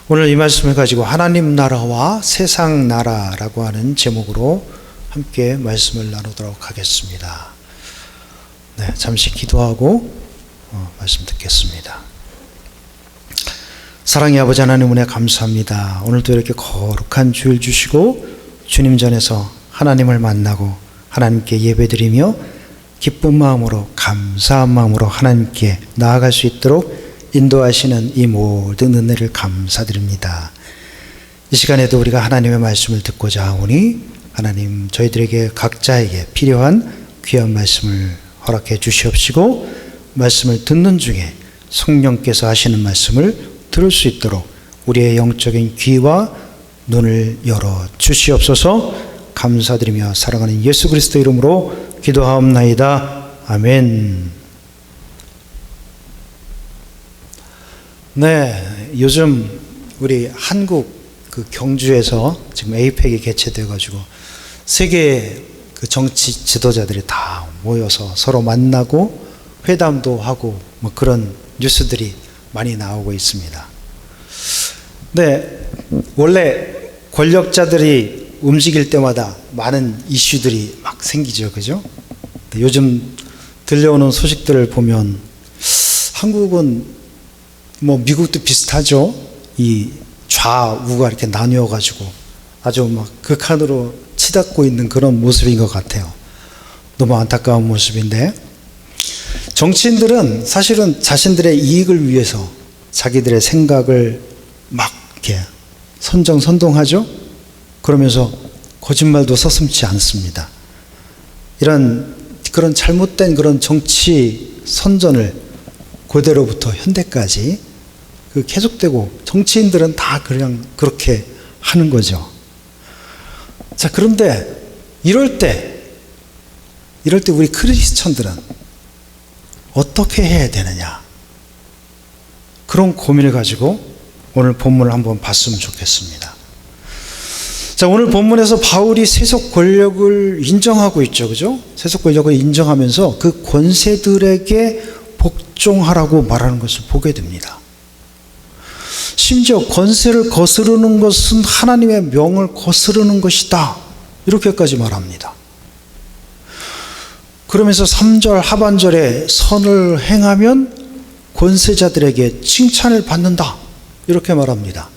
오늘 이 말씀을 가지고 하나님 나라와 세상 나라라고 하는 제목으로 함께 말씀을 나누도록 하겠습니다. 네, 잠시 기도하고 말씀 듣겠습니다. 사랑의 아버지 하나님 은혜 감사합니다. 오늘도 이렇게 거룩한 주일 주시고 주님 전에서 하나님을 만나고 하나님께 예배드리며 기쁜 마음으로 감사한 마음으로 하나님께 나아갈 수 있도록 인도하시는 이 모든 은혜를 감사드립니다. 이 시간에도 우리가 하나님의 말씀을 듣고자 하오니 하나님 저희들에게 각자에게 필요한 귀한 말씀을 허락해 주시옵시고 말씀을 듣는 중에 성령께서 하시는 말씀을 들을 수 있도록 우리의 영적인 귀와 눈을 열어 주시옵소서. 감사드리며 사랑하는 예수 그리스도 이름으로 기도하옵나이다. 아멘. 네, 요즘 우리 한국 그 경주에서 지금 에이펙이 개최되어 가지고 세계 그 정치 지도자들이 다 모여서 서로 만나고 회담도 하고 뭐 그런 뉴스들이 많이 나오고 있습니다. 네, 원래 권력자들이 움직일 때마다 많은 이슈들이 막 생기죠, 그죠? 요즘 들려오는 소식들을 보면 한국은 뭐 미국도 비슷하죠. 이 좌우가 이렇게 나뉘어 가지고 아주 막 극한으로 치닫고 있는 그런 모습인 것 같아요. 너무 안타까운 모습인데, 정치인들은 사실은 자신들의 이익을 위해서 자기들의 생각을 막 이렇게 선정선동하죠. 그러면서 거짓말도 서슴지 않습니다. 그런 잘못된 그런 정치 선전을 고대로부터 현대까지 계속되고 정치인들은 다 그냥 그렇게 하는 거죠. 자, 그런데 이럴 때 우리 크리스천들은 어떻게 해야 되느냐, 그런 고민을 가지고 오늘 본문을 한번 봤으면 좋겠습니다. 자, 오늘 본문에서 바울이 세속 권력을 인정하고 있죠, 그죠? 세속 권력을 인정하면서 그 권세들에게 복종하라고 말하는 것을 보게 됩니다. 심지어 권세를 거스르는 것은 하나님의 명을 거스르는 것이다, 이렇게까지 말합니다. 그러면서 3절 하반절에 선을 행하면 권세자들에게 칭찬을 받는다, 이렇게 말합니다.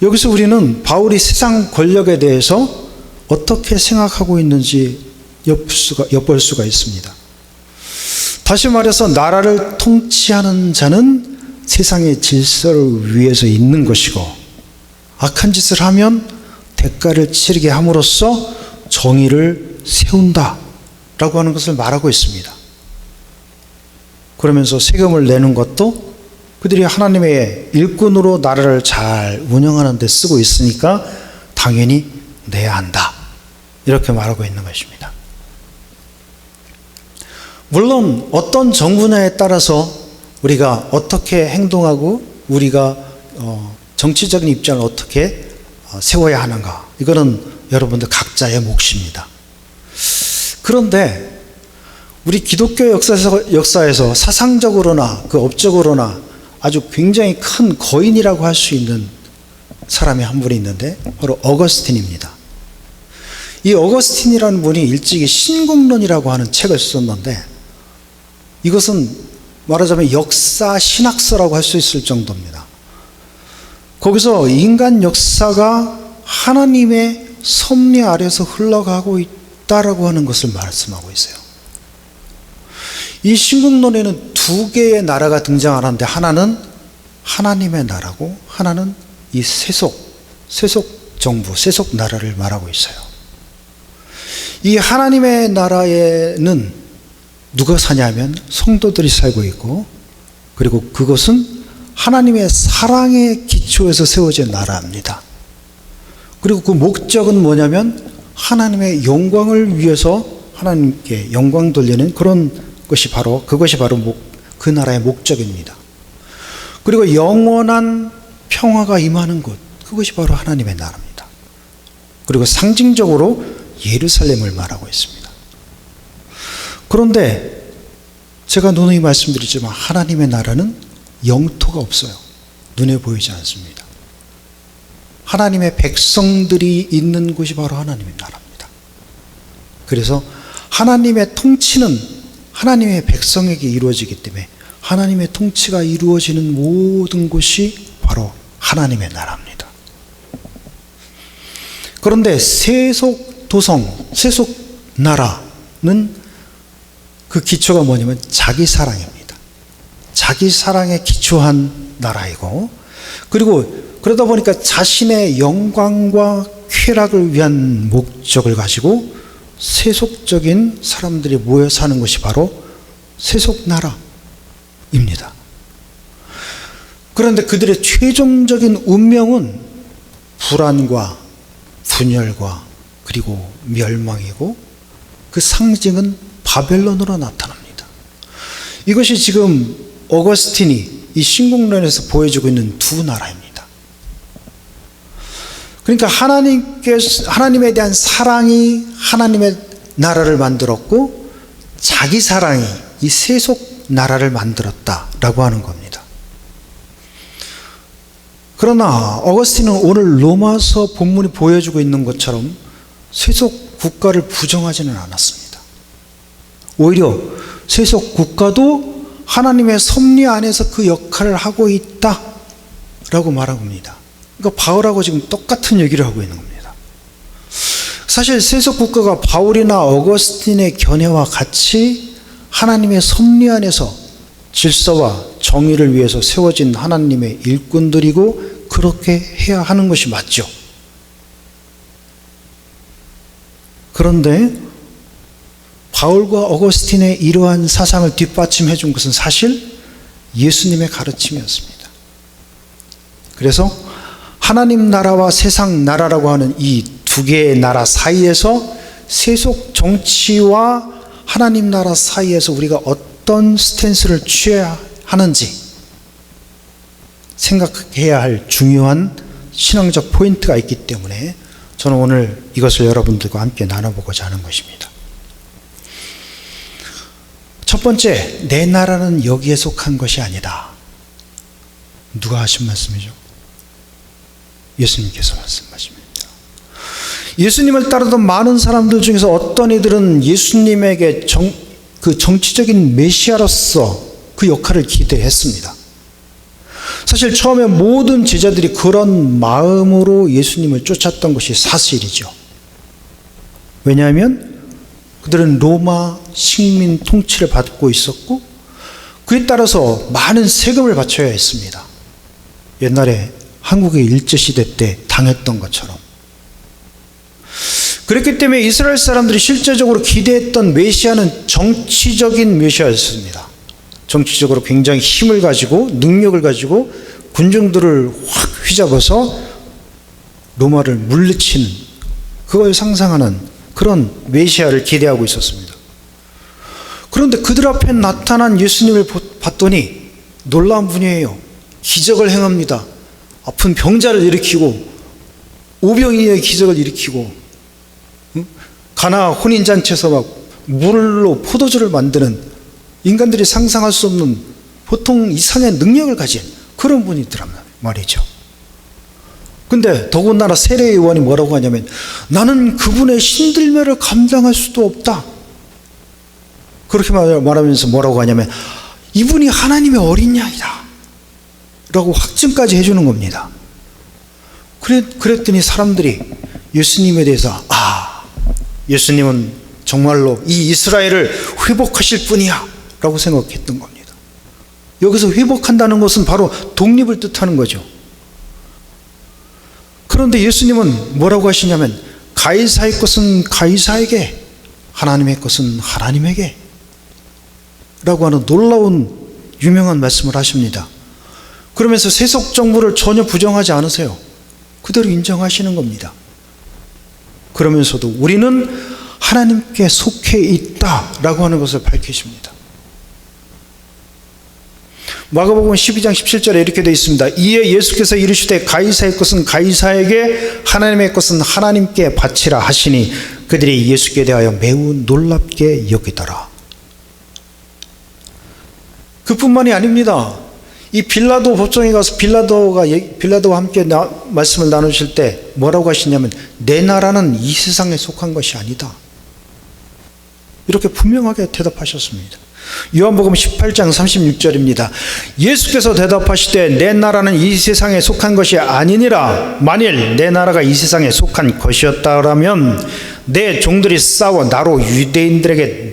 여기서 우리는 바울이 세상 권력에 대해서 어떻게 생각하고 있는지 엿볼 수가 있습니다. 다시 말해서 나라를 통치하는 자는 세상의 질서를 위해서 있는 것이고, 악한 짓을 하면 대가를 치르게 함으로써 정의를 세운다 라고 하는 것을 말하고 있습니다. 그러면서 세금을 내는 것도 그들이 하나님의 일꾼으로 나라를 잘 운영하는 데 쓰고 있으니까 당연히 내야 한다, 이렇게 말하고 있는 것입니다. 물론 어떤 정부냐에 따라서 우리가 어떻게 행동하고 우리가 정치적인 입장을 어떻게 세워야 하는가, 이거는 여러분들 각자의 몫입니다. 그런데 우리 기독교 역사에서 사상적으로나 그 업적으로나 아주 굉장히 큰 거인이라고 할 수 있는 사람이 한 분이 있는데 바로 어거스틴입니다. 이 어거스틴이라는 분이 일찍이 신국론이라고 하는 책을 썼는데, 이것은 말하자면 역사 신학서라고 할 수 있을 정도입니다. 거기서 인간 역사가 하나님의 섭리 아래서 흘러가고 있다라고 하는 것을 말씀하고 있어요. 이 신국론에는 두 개의 나라가 등장하는데, 하나는 하나님의 나라고 하나는 이 세속 정부, 세속 나라를 말하고 있어요. 이 하나님의 나라에는 누가 사냐면 성도들이 살고 있고, 그리고 그것은 하나님의 사랑의 기초에서 세워진 나라입니다. 그리고 그 목적은 뭐냐면 하나님의 영광을 위해서 하나님께 영광 돌리는 그것이 바로 그 나라의 목적입니다. 그리고 영원한 평화가 임하는 곳, 그것이 바로 하나님의 나라입니다. 그리고 상징적으로 예루살렘을 말하고 있습니다. 그런데 제가 누누이 말씀드리지만 하나님의 나라는 영토가 없어요. 눈에 보이지 않습니다. 하나님의 백성들이 있는 곳이 바로 하나님의 나라입니다. 그래서 하나님의 통치는 하나님의 백성에게 이루어지기 때문에 하나님의 통치가 이루어지는 모든 곳이 바로 하나님의 나라입니다. 그런데 세속 도성, 세속 나라는 그 기초가 뭐냐면 자기 사랑입니다. 자기 사랑에 기초한 나라이고, 그리고 그러다 보니까 자신의 영광과 쾌락을 위한 목적을 가지고 세속적인 사람들이 모여 사는 것이 바로 세속 나라입니다. 그런데 그들의 최종적인 운명은 불안과 분열과 그리고 멸망이고, 그 상징은 바벨론으로 나타납니다. 이것이 지금 어거스틴이 이 신국론에서 보여주고 있는 두 나라입니다. 그러니까 하나님에 대한 사랑이 하나님의 나라를 만들었고, 자기 사랑이 이 세속 나라를 만들었다라고 하는 겁니다. 그러나 어거스틴은 오늘 로마서 본문이 보여주고 있는 것처럼 세속 국가를 부정하지는 않았습니다. 오히려 세속 국가도 하나님의 섭리 안에서 그 역할을 하고 있다라고 말하고 있습니다. 그러니까 바울하고 지금 똑같은 얘기를 하고 있는 겁니다. 사실 세속 국가가 바울이나 어거스틴의 견해와 같이 하나님의 섭리 안에서 질서와 정의를 위해서 세워진 하나님의 일꾼들이고, 그렇게 해야 하는 것이 맞죠. 그런데 바울과 어거스틴의 이러한 사상을 뒷받침해 준 것은 사실 예수님의 가르침이었습니다. 그래서 하나님 나라와 세상 나라라고 하는 이 두 개의 나라 사이에서, 세속 정치와 하나님 나라 사이에서 우리가 어떤 스탠스를 취해야 하는지 생각해야 할 중요한 신앙적 포인트가 있기 때문에 저는 오늘 이것을 여러분들과 함께 나눠보고자 하는 것입니다. 첫 번째, 내 나라는 여기에 속한 것이 아니다. 누가 하신 말씀이죠? 예수님께서 말씀하십니다. 예수님을 따르던 많은 사람들 중에서 어떤 이들은 예수님에게 그 정치적인 메시아로서 그 역할을 기대했습니다. 사실 처음에 모든 제자들이 그런 마음으로 예수님을 쫓았던 것이 사실이죠. 왜냐하면 그들은 로마 식민 통치를 받고 있었고, 그에 따라서 많은 세금을 바쳐야 했습니다. 옛날에 한국의 일제시대 때 당했던 것처럼. 그렇기 때문에 이스라엘 사람들이 실제적으로 기대했던 메시아는 정치적인 메시아였습니다. 정치적으로 굉장히 힘을 가지고 능력을 가지고 군중들을 확 휘잡아서 로마를 물리치는, 그걸 상상하는 그런 메시아를 기대하고 있었습니다. 그런데 그들 앞에 나타난 예수님을 봤더니 놀라운 분이에요. 기적을 행합니다. 아픈 병자를 일으키고, 오병이어의 기적을 일으키고, 가나 혼인잔치에서 막 물로 포도주를 만드는, 인간들이 상상할 수 없는 보통 이상의 능력을 가진 그런 분이더란 말이죠. 근데 더군다나 세례 요한이 뭐라고 하냐면, 나는 그분의 신들매를 감당할 수도 없다. 그렇게 말하면서 뭐라고 하냐면, 이분이 하나님의 어린 양이다 라고 확증까지 해주는 겁니다. 그랬더니 사람들이 예수님에 대해서, 예수님은 정말로 이 이스라엘을 회복하실 분이야 라고 생각했던 겁니다. 여기서 회복한다는 것은 바로 독립을 뜻하는 거죠. 그런데 예수님은 뭐라고 하시냐면, 가이사의 것은 가이사에게, 하나님의 것은 하나님에게 라고 하는 놀라운 유명한 말씀을 하십니다. 그러면서 세속 정부를 전혀 부정하지 않으세요. 그대로 인정하시는 겁니다. 그러면서도 우리는 하나님께 속해 있다라고 하는 것을 밝히십니다. 마가복음 12장 17절에 이렇게 되어 있습니다. 이에 예수께서 이르시되 가이사의 것은 가이사에게, 하나님의 것은 하나님께 바치라 하시니 그들이 예수께 대하여 매우 놀랍게 여기더라. 그뿐만이 아닙니다. 이 빌라도 법정에 가서 빌라도와 함께 말씀을 나누실 때 뭐라고 하시냐면 내 나라는 이 세상에 속한 것이 아니다. 이렇게 분명하게 대답하셨습니다. 요한복음 18장 36절입니다. 예수께서 대답하시되 내 나라는 이 세상에 속한 것이 아니니라. 만일 내 나라가 이 세상에 속한 것이었다라면 내 종들이 싸워 나로 유대인들에게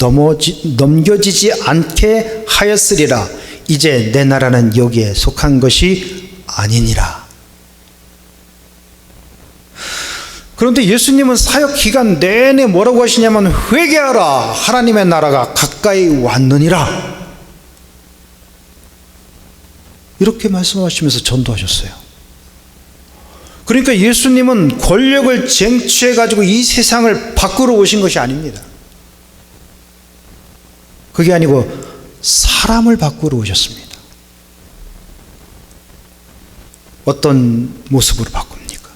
넘겨지지 않게 하였으리라. 이제 내 나라는 여기에 속한 것이 아니니라. 그런데 예수님은 사역 기간 내내 뭐라고 하시냐면 회개하라, 하나님의 나라가 가까이 왔느니라, 이렇게 말씀하시면서 전도하셨어요. 그러니까 예수님은 권력을 쟁취해 가지고 이 세상을 바꾸러 오신 것이 아닙니다. 그게 아니고 사람을 바꾸러 오셨습니다. 어떤 모습으로 바꿉니까?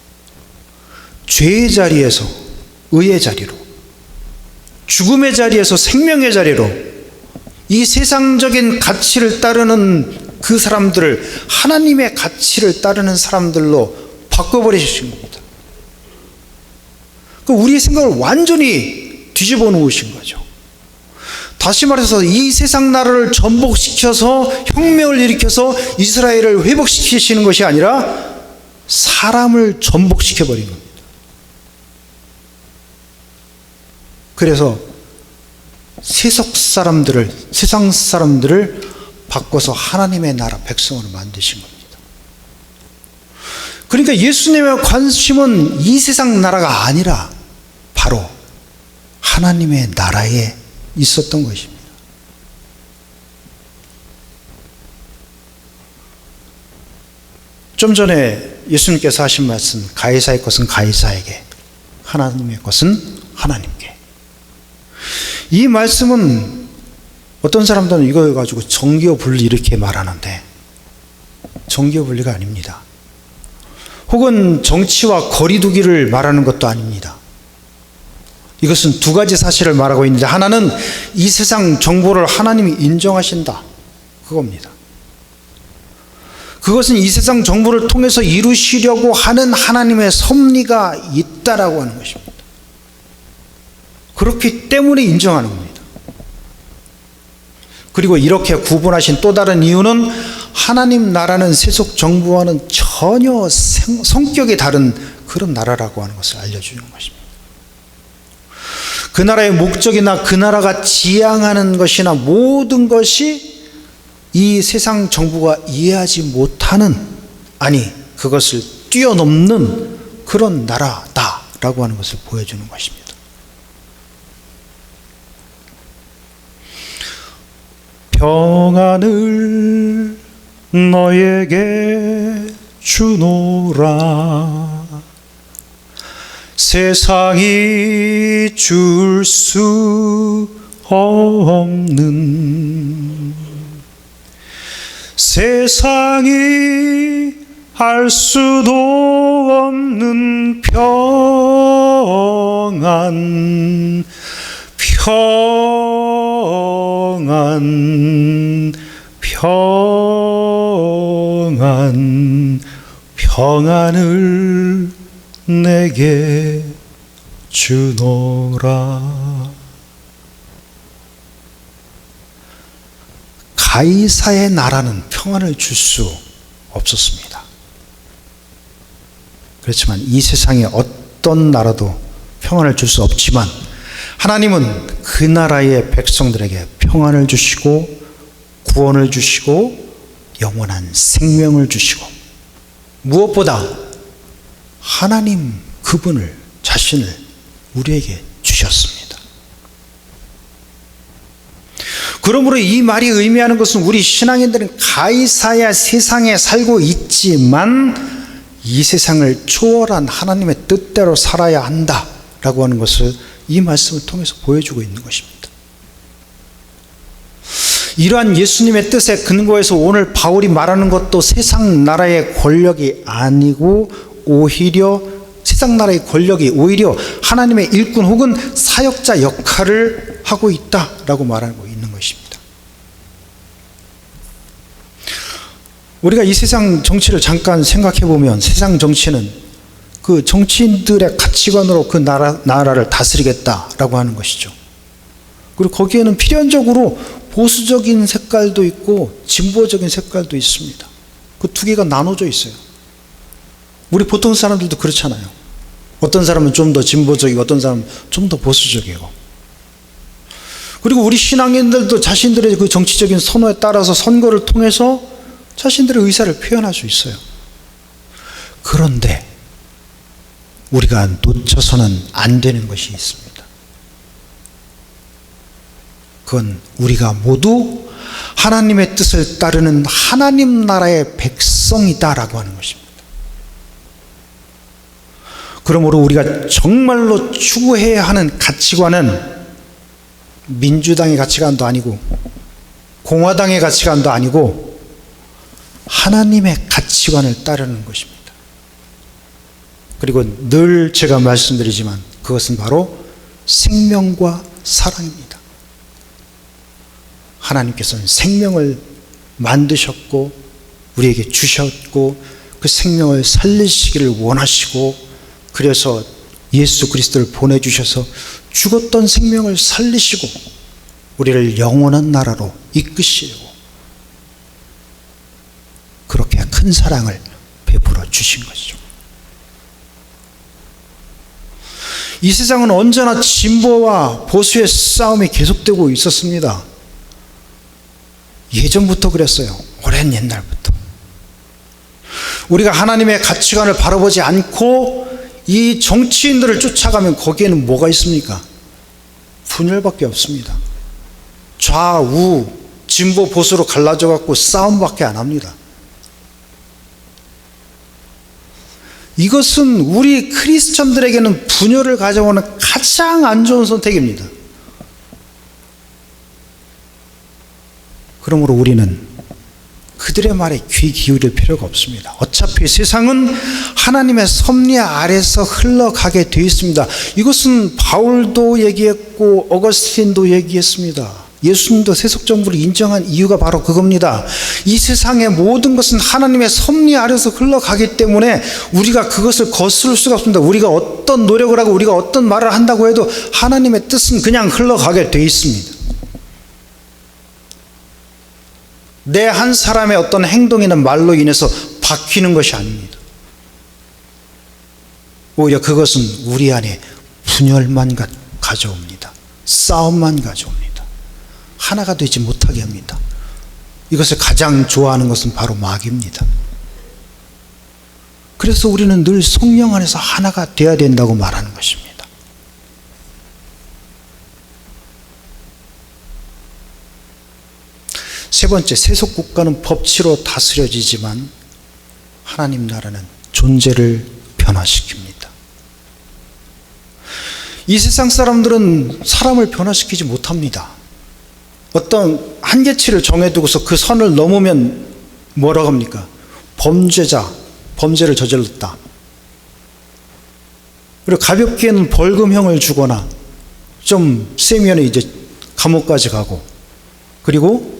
죄의 자리에서 의의 자리로, 죽음의 자리에서 생명의 자리로, 이 세상적인 가치를 따르는 그 사람들을 하나님의 가치를 따르는 사람들로 바꿔버리신 겁니다. 우리의 생각을 완전히 뒤집어 놓으신 거죠. 다시 말해서 이 세상 나라를 전복시켜서 혁명을 일으켜서 이스라엘을 회복시키시는 것이 아니라 사람을 전복시켜버린 겁니다. 그래서 세상 사람들을 바꿔서 하나님의 나라 백성으로 만드신 겁니다. 그러니까 예수님의 관심은 이 세상 나라가 아니라 바로 하나님의 나라에 있었던 것입니다. 좀 전에 예수님께서 하신 말씀, 가이사의 것은 가이사에게, 하나님의 것은 하나님께. 이 말씀은 어떤 사람들은 이거 가지고 정교분리 이렇게 말하는데 정교분리가 아닙니다. 혹은 정치와 거리두기를 말하는 것도 아닙니다. 이것은 두 가지 사실을 말하고 있는데, 하나는 이 세상 정보를 하나님이 인정하신다, 그겁니다. 그것은 이 세상 정보를 통해서 이루시려고 하는 하나님의 섭리가 있다라고 하는 것입니다. 그렇기 때문에 인정하는 겁니다. 그리고 이렇게 구분하신 또 다른 이유는 하나님 나라는 세속 정부와는 전혀 성격이 다른 그런 나라라고 하는 것을 알려주는 것입니다. 그 나라의 목적이나 그 나라가 지향하는 것이나 모든 것이 이 세상 정부가 이해하지 못하는, 아니 그것을 뛰어넘는 그런 나라다라고 하는 것을 보여주는 것입니다. 평안을 너에게 주노라. 세상이 줄 수 없는, 세상이 알 수도 없는 평안, 평안을 내게 주노라. 가이사의 나라는 평안을 줄 수 없었습니다. 그렇지만 이 세상의 어떤 나라도 평안을 줄 수 없지만 하나님은 그 나라의 백성들에게 평안을 주시고 구원을 주시고 영원한 생명을 주시고, 무엇보다 하나님 그분을, 자신을 우리에게 주셨습니다. 그러므로 이 말이 의미하는 것은 우리 신앙인들은 가이사야 세상에 살고 있지만 이 세상을 초월한 하나님의 뜻대로 살아야 한다라고 하는 것을 이 말씀을 통해서 보여주고 있는 것입니다. 이러한 예수님의 뜻에 근거해서 오늘 바울이 말하는 것도 세상 나라의 권력이 아니고 오히려 세상 나라의 권력이 오히려 하나님의 일꾼 혹은 사역자 역할을 하고 있다라고 말하고 있는 것입니다. 우리가 이 세상 정치를 잠깐 생각해 보면 세상 정치는 그 정치인들의 가치관으로 그 나라를 다스리겠다라고 하는 것이죠. 그리고 거기에는 필연적으로 보수적인 색깔도 있고 진보적인 색깔도 있습니다. 그 두 개가 나눠져 있어요. 우리 보통 사람들도 그렇잖아요. 어떤 사람은 좀 더 진보적이고 어떤 사람은 좀 더 보수적이고. 그리고 우리 신앙인들도 자신들의 그 정치적인 선호에 따라서 선거를 통해서 자신들의 의사를 표현할 수 있어요. 그런데 우리가 놓쳐서는 안 되는 것이 있습니다. 그건 우리가 모두 하나님의 뜻을 따르는 하나님 나라의 백성이다라고 하는 것입니다. 그러므로 우리가 정말로 추구해야 하는 가치관은 민주당의 가치관도 아니고 공화당의 가치관도 아니고 하나님의 가치관을 따르는 것입니다. 그리고 늘 제가 말씀드리지만 그것은 바로 생명과 사랑입니다. 하나님께서는 생명을 만드셨고 우리에게 주셨고 그 생명을 살리시기를 원하시고 그래서 예수 그리스도를 보내주셔서 죽었던 생명을 살리시고 우리를 영원한 나라로 이끄시려고 그렇게 큰 사랑을 베풀어 주신 것이죠. 이 세상은 언제나 진보와 보수의 싸움이 계속되고 있었습니다. 예전부터 그랬어요. 오랜 옛날부터. 우리가 하나님의 가치관을 바라보지 않고 이 정치인들을 쫓아가면 거기에는 뭐가 있습니까? 분열밖에 없습니다. 좌우 진보 보수로 갈라져 갖고 싸움밖에 안 합니다. 이것은 우리 크리스천들에게는 분열을 가져오는 가장 안 좋은 선택입니다. 그러므로 우리는 그들의 말에 귀 기울일 필요가 없습니다. 어차피 세상은 하나님의 섭리 아래서 흘러가게 되어 있습니다. 이것은 바울도 얘기했고 어거스틴도 얘기했습니다. 예수님도 세속정부를 인정한 이유가 바로 그겁니다. 이 세상의 모든 것은 하나님의 섭리 아래서 흘러가기 때문에 우리가 그것을 거스를 수가 없습니다. 우리가 어떤 노력을 하고 우리가 어떤 말을 한다고 해도 하나님의 뜻은 그냥 흘러가게 되어 있습니다. 내 한 사람의 어떤 행동이나 말로 인해서 바뀌는 것이 아닙니다. 오히려 그것은 우리 안에 분열만 가져옵니다. 싸움만 가져옵니다. 하나가 되지 못하게 합니다. 이것을 가장 좋아하는 것은 바로 마귀입니다. 그래서 우리는 늘 성령 안에서 하나가 되어야 된다고 말하는 것입니다. 세 번째, 세속 국가는 법치로 다스려지지만 하나님 나라는 존재를 변화시킵니다. 이 세상 사람들은 사람을 변화시키지 못합니다. 어떤 한계치를 정해두고서 그 선을 넘으면 뭐라고 합니까? 범죄자, 범죄를 저질렀다. 그리고 가볍게는 벌금형을 주거나 좀 세면 이제 감옥까지 가고 그리고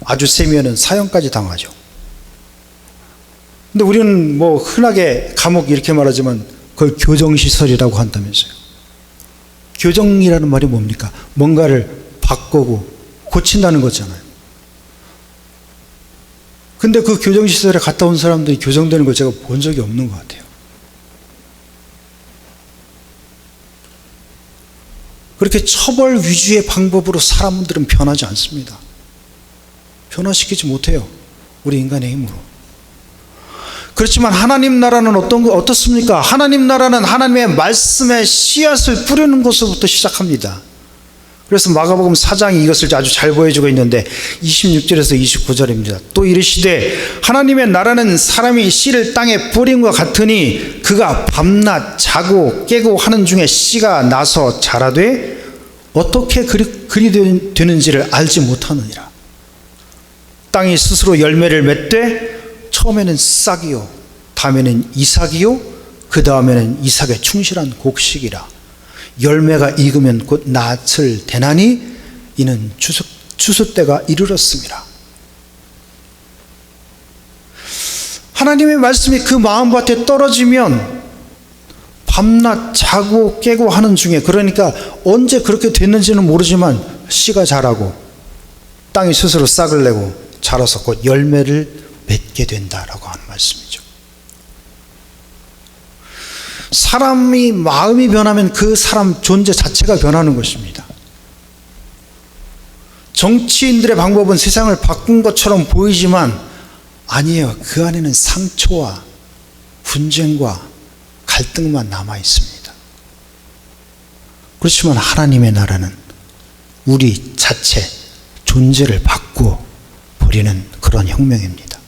아주 세면은 사형까지 당하죠. 근데 우리는 뭐 흔하게 감옥 이렇게 말하지만 그걸 교정시설이라고 한다면서요. 교정이라는 말이 뭡니까? 뭔가를 바꾸고 고친다는 거잖아요. 근데 그 교정시설에 갔다 온 사람들이 교정되는 걸 제가 본 적이 없는 것 같아요. 그렇게 처벌 위주의 방법으로 사람들은 변하지 않습니다. 변화시키지 못해요. 우리 인간의 힘으로. 그렇지만 하나님 나라는 어떻습니까? 하나님 나라는 하나님의 말씀의 씨앗을 뿌리는 것부터 시작합니다. 그래서 마가복음 4장이 이것을 아주 잘 보여주고 있는데 26절에서 29절입니다. 또 이르시되 하나님의 나라는 사람이 씨를 땅에 뿌린 것 같으니 그가 밤낮 자고 깨고 하는 중에 씨가 나서 자라되 어떻게 그리 되는지를 알지 못하느니라. 땅이 스스로 열매를 맺되 처음에는 싹이요 다음에는 이삭이요 그 다음에는 이삭에 충실한 곡식이라. 열매가 익으면 곧 낫을 대나니 이는 추수 때가 이르렀습니다. 하나님의 말씀이 그 마음밭에 떨어지면 밤낮 자고 깨고 하는 중에, 그러니까 언제 그렇게 됐는지는 모르지만 씨가 자라고 땅이 스스로 싹을 내고 자라서 곧 열매를 맺게 된다라고 하는 말씀이죠. 사람이 마음이 변하면 그 사람 존재 자체가 변하는 것입니다. 정치인들의 방법은 세상을 바꾼 것처럼 보이지만 아니에요. 그 안에는 상처와 분쟁과 갈등만 남아 있습니다. 그렇지만 하나님의 나라는 우리 자체 존재를 바꾸어 버리는 그런 혁명입니다.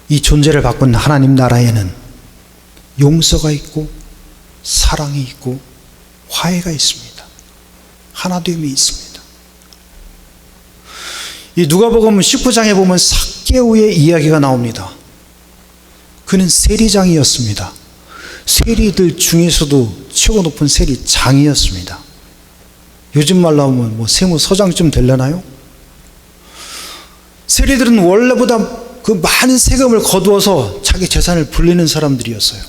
이 존재를 바꾼 하나님 나라에는 용서가 있고 사랑이 있고 화해가 있습니다. 하나됨이 있습니다. 이 누가복음 19장에 보면 삭개오의 이야기가 나옵니다. 그는 세리장이었습니다. 세리들 중에서도 최고 높은 세리장이었습니다. 요즘 말로 하면 뭐 세무서장쯤 되려나요? 세리들은 원래보다 그 많은 세금을 거두어서 자기 재산을 불리는 사람들이었어요.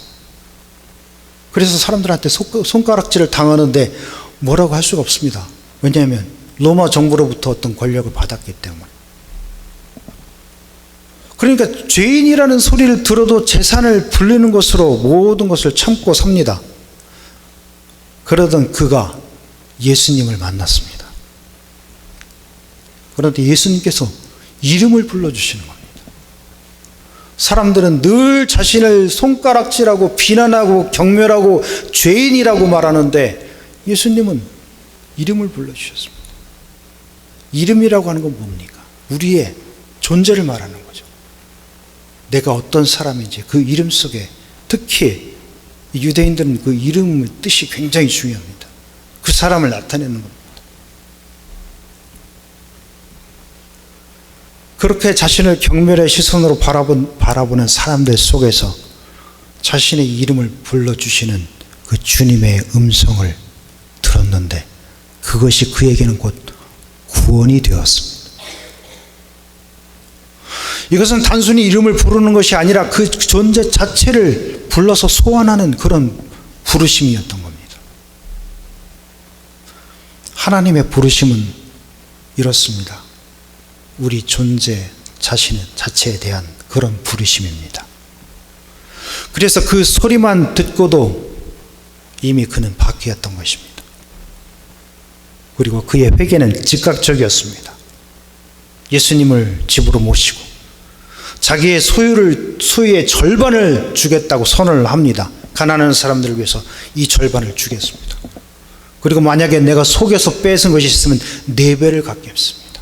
그래서 사람들한테 손가락질을 당하는데 뭐라고 할 수가 없습니다. 왜냐하면 로마 정부로부터 어떤 권력을 받았기 때문에. 그러니까 죄인이라는 소리를 들어도 재산을 불리는 것으로 모든 것을 참고 삽니다. 그러던 그가 예수님을 만났습니다. 그런데 예수님께서 이름을 불러주시는 겁니다. 사람들은 늘 자신을 손가락질하고 비난하고 경멸하고 죄인이라고 말하는데 예수님은 이름을 불러주셨습니다. 이름이라고 하는 건 뭡니까? 우리의 존재를 말하는 거죠. 내가 어떤 사람인지 그 이름 속에, 특히 유대인들은 그 이름의 뜻이 굉장히 중요합니다. 그 사람을 나타내는 겁니다. 그렇게 자신을 경멸의 시선으로 바라보는 사람들 속에서 자신의 이름을 불러주시는 그 주님의 음성을 들었는데 그것이 그에게는 곧 구원이 되었습니다. 이것은 단순히 이름을 부르는 것이 아니라 그 존재 자체를 불러서 소환하는 그런 부르심이었던 겁니다. 하나님의 부르심은 이렇습니다. 우리 존재 자체에 대한 그런 부르심입니다. 그래서 그 소리만 듣고도 이미 그는 바뀌었던 것입니다. 그리고 그의 회개는 즉각적이었습니다. 예수님을 집으로 모시고 자기의 소유의 절반을 주겠다고 선언을 합니다. 가난한 사람들을 위해서 이 절반을 주겠습니다. 그리고 만약에 내가 속여서 뺏은 것이 있으면 4배를 갚겠습니다.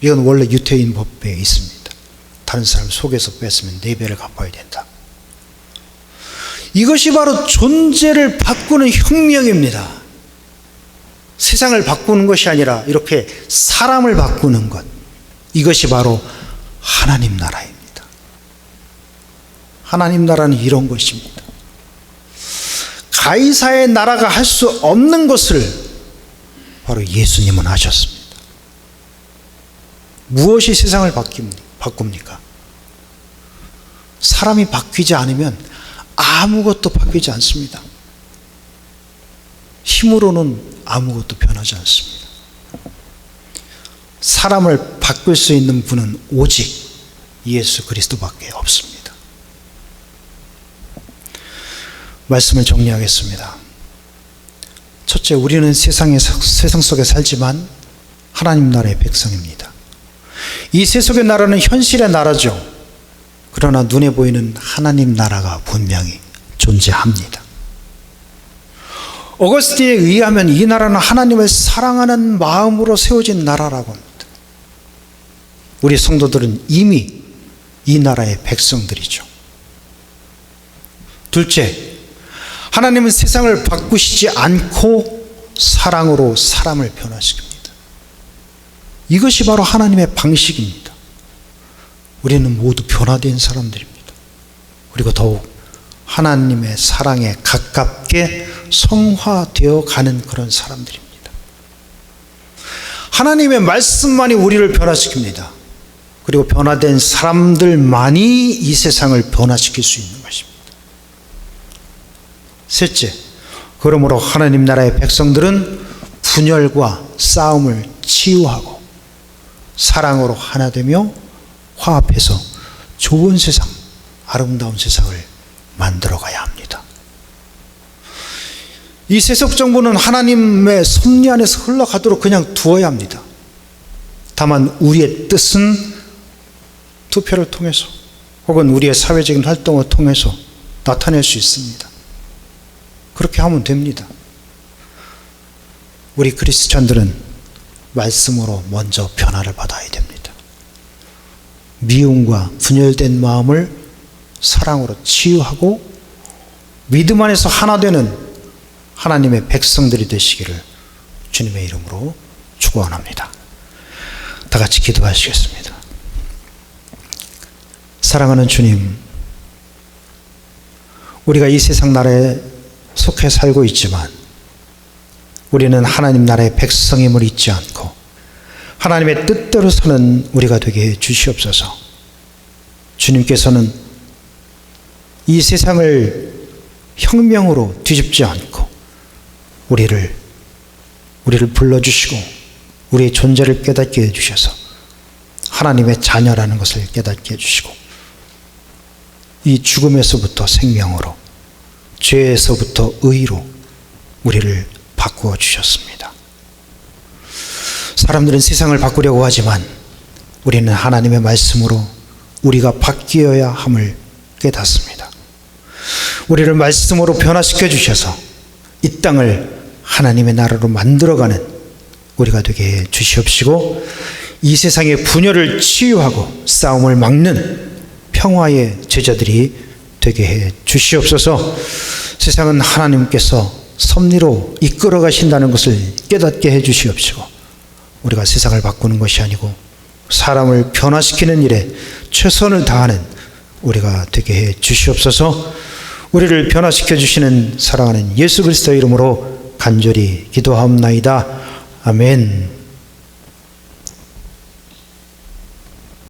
이건 원래 유태인 법에 있습니다. 다른 사람 속에서 뺐으면 4배를 갚아야 된다. 이것이 바로 존재를 바꾸는 혁명입니다. 세상을 바꾸는 것이 아니라 이렇게 사람을 바꾸는 것. 이것이 바로 하나님 나라입니다. 하나님 나라는 이런 것입니다. 가이사의 나라가 할 수 없는 것을 바로 예수님은 하셨습니다. 무엇이 세상을 바꿉니까? 사람이 바뀌지 않으면 아무것도 바뀌지 않습니다. 힘으로는 아무것도 변하지 않습니다. 사람을 바꿀 수 있는 분은 오직 예수 그리스도밖에 없습니다. 말씀을 정리하겠습니다. 첫째, 우리는 세상 속에 살지만 하나님 나라의 백성입니다. 이 세속의 나라는 현실의 나라죠. 그러나 눈에 보이는 하나님 나라가 분명히 존재합니다. 어거스틴에 의하면 이 나라는 하나님을 사랑하는 마음으로 세워진 나라라고 합니다. 우리 성도들은 이미 이 나라의 백성들이죠. 둘째, 하나님은 세상을 바꾸시지 않고 사랑으로 사람을 변화시킵니다. 이것이 바로 하나님의 방식입니다. 우리는 모두 변화된 사람들입니다. 그리고 더욱 하나님의 사랑에 가깝게 성화되어 가는 그런 사람들입니다. 하나님의 말씀만이 우리를 변화시킵니다. 그리고 변화된 사람들만이 이 세상을 변화시킬 수 있는 것입니다. 셋째, 그러므로 하나님 나라의 백성들은 분열과 싸움을 치유하고 사랑으로 하나 되며 화합해서 좋은 세상, 아름다운 세상을 만들어가야 합니다. 이 세속 정부는 하나님의 섭리 안에서 흘러가도록 그냥 두어야 합니다. 다만 우리의 뜻은 투표를 통해서 혹은 우리의 사회적인 활동을 통해서 나타낼 수 있습니다. 그렇게 하면 됩니다. 우리 크리스찬들은 말씀으로 먼저 변화를 받아야 됩니다. 미움과 분열된 마음을 사랑으로 치유하고 믿음 안에서 하나 되는 하나님의 백성들이 되시기를 주님의 이름으로 축원합니다. 다 같이 기도하시겠습니다. 사랑하는 주님, 우리가 이 세상 나라에 속해 살고 있지만 우리는 하나님 나라의 백성임을 잊지 않고 하나님의 뜻대로 사는 우리가 되게 해 주시옵소서. 주님께서는 이 세상을 혁명으로 뒤집지 않고 우리를 불러주시고 우리의 존재를 깨닫게 해주셔서 하나님의 자녀라는 것을 깨닫게 해주시고 이 죽음에서부터 생명으로 죄에서부터 의로 우리를 바꾸어 주셨습니다. 사람들은 세상을 바꾸려고 하지만 우리는 하나님의 말씀으로 우리가 바뀌어야 함을 깨닫습니다. 우리를 말씀으로 변화시켜 주셔서 이 땅을 하나님의 나라로 만들어가는 우리가 되게 해 주시옵시고 이 세상의 분열을 치유하고 싸움을 막는 평화의 제자들이 되게 해 주시옵소서. 세상은 하나님께서 섭리로 이끌어 가신다는 것을 깨닫게 해 주시옵시고 우리가 세상을 바꾸는 것이 아니고 사람을 변화시키는 일에 최선을 다하는 우리가 되게 해 주시옵소서. 우리를 변화시켜 주시는 사랑하는 예수 그리스도의 이름으로 간절히 기도하옵나이다. 아멘.